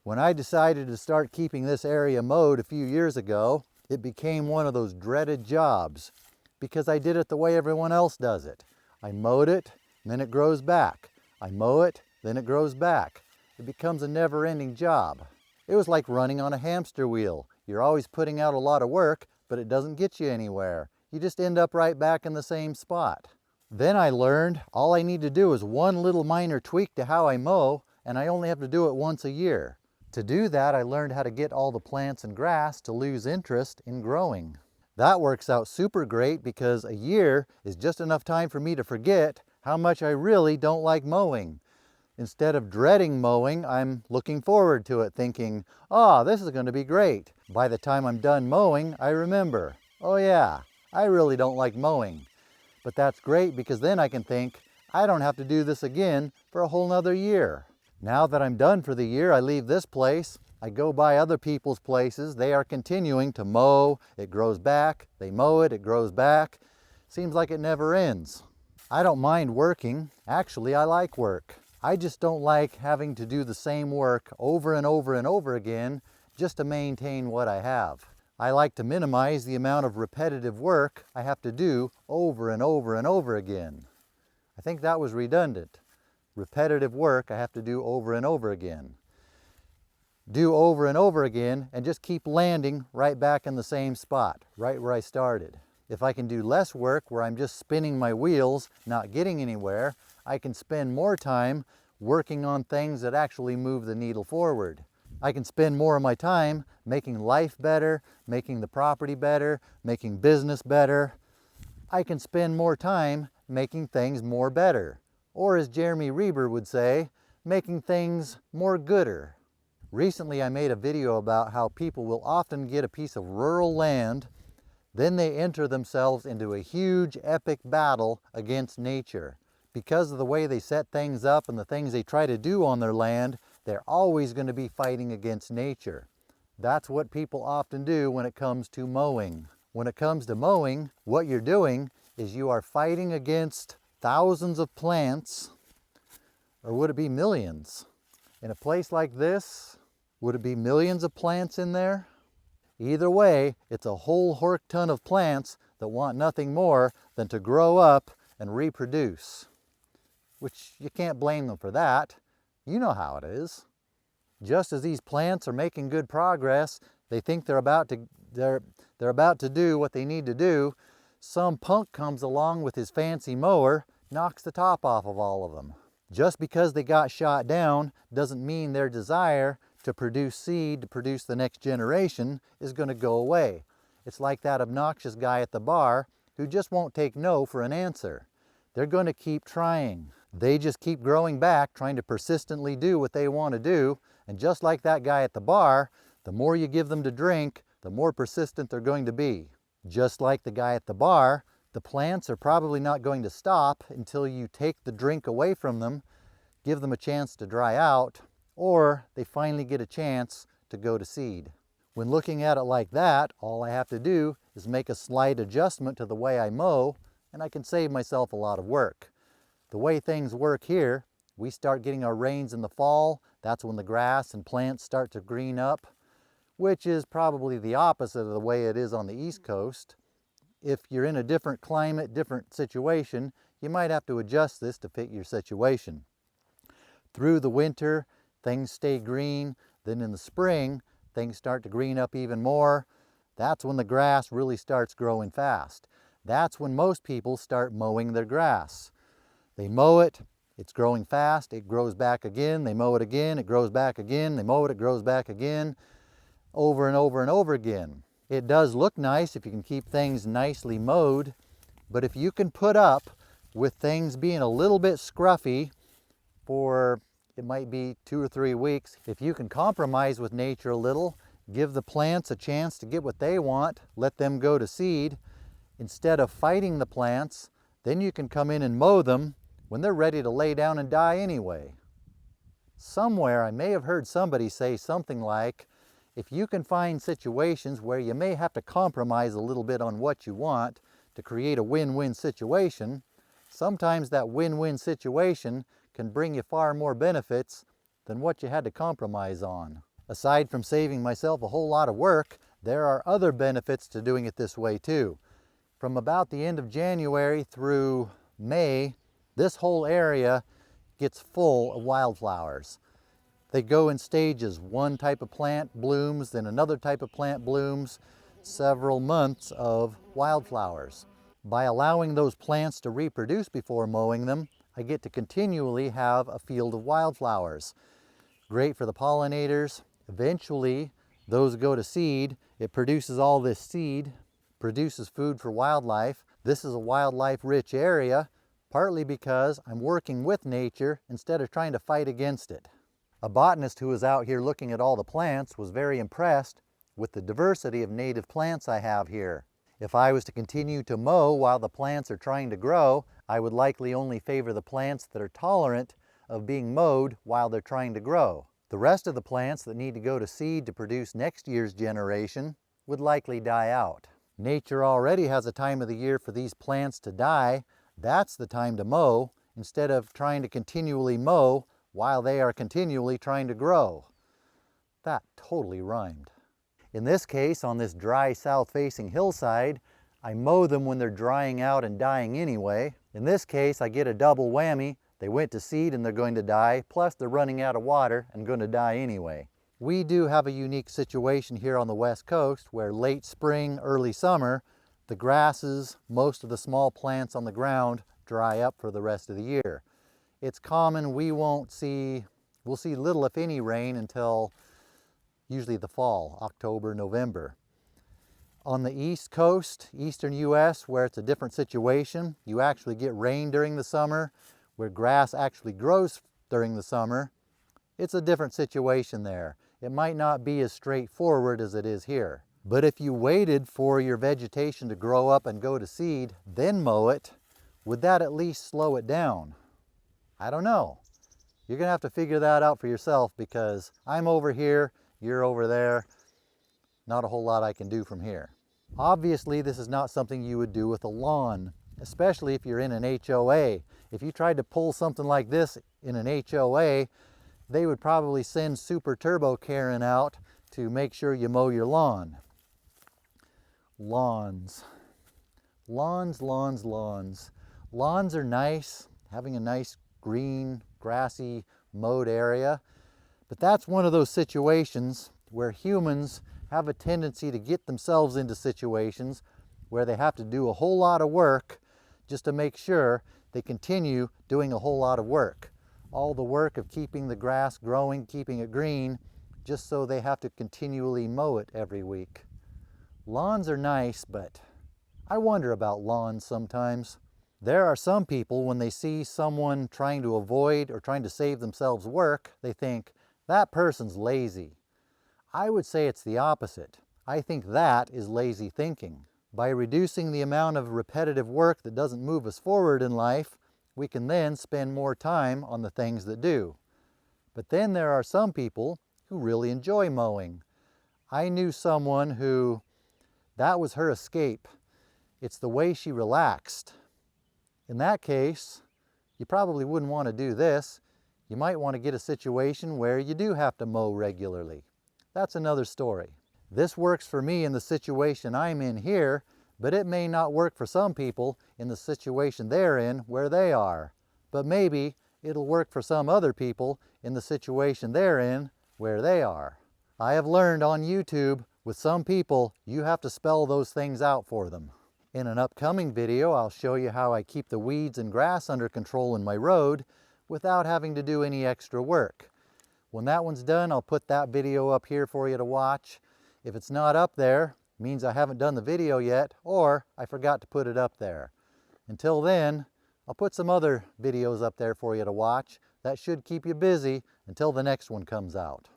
When I decided to start keeping this area mowed a few years ago, it became one of those dreaded jobs because I did it the way everyone else does it. I mowed it, then it grows back. I mow it, then it grows back. It becomes a never-ending job. It was like running on a hamster wheel. You're always putting out a lot of work, but it doesn't get you anywhere. You just end up right back in the same spot. Then I learned all I need to do is one little minor tweak to how I mow, and I only have to do it once a year. To do that, I learned how to get all the plants and grass to lose interest in growing. That works out super great because a year is just enough time for me to forget how much I really don't like mowing. Instead of dreading mowing, I'm looking forward to it thinking, oh, this is going to be great. By the time I'm done mowing, I remember, oh yeah, I really don't like mowing. But that's great because then I can think, I don't have to do this again for a whole nother year. Now that I'm done for the year, I leave this place, I go by other people's places, they are continuing to mow, it grows back, they mow it, it grows back. Seems like it never ends. I don't mind working, actually I like work. I just don't like having to do the same work over and over and over again just to maintain what I have. I like to minimize the amount of repetitive work I have to do over and over and over again. I think that was redundant. Repetitive work I have to do over and over again. Do over and over again and just keep landing right back in the same spot, right where I started. If I can do less work where I'm just spinning my wheels, not getting anywhere, I can spend more time working on things that actually move the needle forward. I can spend more of my time making life better, making the property better, making business better. I can spend more time making things more better. Or as Jeremy Reber would say, making things more gooder. Recently I made a video about how people will often get a piece of rural land, then they enter themselves into a huge epic battle against nature. Because of the way they set things up and the things they try to do on their land, they're always going to be fighting against nature. That's what people often do when it comes to mowing. When it comes to mowing, what you're doing is you are fighting against thousands of plants, or would it be millions? In a place like this, would it be millions of plants in there? Either way, it's a whole hork ton of plants that want nothing more than to grow up and reproduce. Which you can't blame them for that. You know how it is. Just as these plants are making good progress, they think they're about to do what they need to do, some punk comes along with his fancy mower, knocks the top off of all of them. Just because they got shot down doesn't mean their desire to produce seed, to produce the next generation, is going to go away. It's like that obnoxious guy at the bar who just won't take no for an answer. They're going to keep trying. They just keep growing back, trying to persistently do what they want to do, and just like that guy at the bar, the more you give them to drink, the more persistent they're going to be. Just like the guy at the bar, the plants are probably not going to stop until you take the drink away from them, give them a chance to dry out, or they finally get a chance to go to seed. When looking at it like that, all I have to do is make a slight adjustment to the way I mow, and I can save myself a lot of work. The way things work here, we start getting our rains in the fall. That's when the grass and plants start to green up, which is probably the opposite of the way it is on the East Coast. If you're in a different climate, different situation, you might have to adjust this to fit your situation. Through the winter, things stay green. Then in the spring, things start to green up even more. That's when the grass really starts growing fast. That's when most people start mowing their grass. They mow it, it's growing fast, it grows back again, they mow it again, it grows back again, they mow it, it grows back again, over and over and over again. It does look nice if you can keep things nicely mowed, but if you can put up with things being a little bit scruffy for, it might be 2 or 3 weeks, if you can compromise with nature a little, give the plants a chance to get what they want, let them go to seed, instead of fighting the plants, then you can come in and mow them when they're ready to lay down and die anyway. Somewhere I may have heard somebody say something like, if you can find situations where you may have to compromise a little bit on what you want to create a win-win situation, sometimes that win-win situation can bring you far more benefits than what you had to compromise on. Aside from saving myself a whole lot of work, there are other benefits to doing it this way too. From about the end of January through May, this whole area gets full of wildflowers. They go in stages. One type of plant blooms, then another type of plant blooms, several months of wildflowers. By allowing those plants to reproduce before mowing them, I get to continually have a field of wildflowers. Great for the pollinators. Eventually, those go to seed. It produces all this seed, produces food for wildlife. This is a wildlife-rich area, partly because I'm working with nature instead of trying to fight against it. A botanist who was out here looking at all the plants was very impressed with the diversity of native plants I have here. If I was to continue to mow while the plants are trying to grow, I would likely only favor the plants that are tolerant of being mowed while they're trying to grow. The rest of the plants that need to go to seed to produce next year's generation would likely die out. Nature already has a time of the year for these plants to die. That's the time to mow, instead of trying to continually mow while they are continually trying to grow. That totally rhymed. In this case, on this dry south-facing hillside, I mow them when they're drying out and dying anyway. In this case, I get a double whammy. They went to seed and they're going to die, plus they're running out of water and going to die anyway. We do have a unique situation here on the West Coast where late spring, early summer, the grasses, most of the small plants on the ground dry up for the rest of the year. It's common we'll see little if any rain until usually the fall, October, November. On the East Coast, eastern US, where it's a different situation, you actually get rain during the summer, where grass actually grows during the summer. It's a different situation there. It might not be as straightforward as it is here. But if you waited for your vegetation to grow up and go to seed, then mow it, would that at least slow it down? I don't know. You're gonna have to figure that out for yourself, because I'm over here, you're over there. Not a whole lot I can do from here. Obviously, this is not something you would do with a lawn, especially if you're in an HOA. If you tried to pull something like this in an HOA, they would probably send Super Turbo Karen out to make sure you mow your lawn. Lawns. Lawns, lawns, lawns. Lawns are nice, having a nice green, grassy, mowed area. But that's one of those situations where humans have a tendency to get themselves into situations where they have to do a whole lot of work just to make sure they continue doing a whole lot of work. All the work of keeping the grass growing, keeping it green, just so they have to continually mow it every week. Lawns are nice, but I wonder about lawns sometimes. There are some people, when they see someone trying to avoid or trying to save themselves work, they think, that person's lazy. I would say it's the opposite. I think that is lazy thinking. By reducing the amount of repetitive work that doesn't move us forward in life, we can then spend more time on the things that do. But then there are some people who really enjoy mowing. I knew someone who, that was her escape. It's the way she relaxed. In that case, you probably wouldn't want to do this. You might want to get a situation where you do have to mow regularly. That's another story. This works for me in the situation I'm in here, but it may not work for some people in the situation they're in where they are. But maybe it'll work for some other people in the situation they're in where they are. I have learned on YouTube, with some people, you have to spell those things out for them. In an upcoming video, I'll show you how I keep the weeds and grass under control in my road without having to do any extra work. When that one's done, I'll put that video up here for you to watch. If it's not up there, it means I haven't done the video yet, or I forgot to put it up there. Until then, I'll put some other videos up there for you to watch. That should keep you busy until the next one comes out.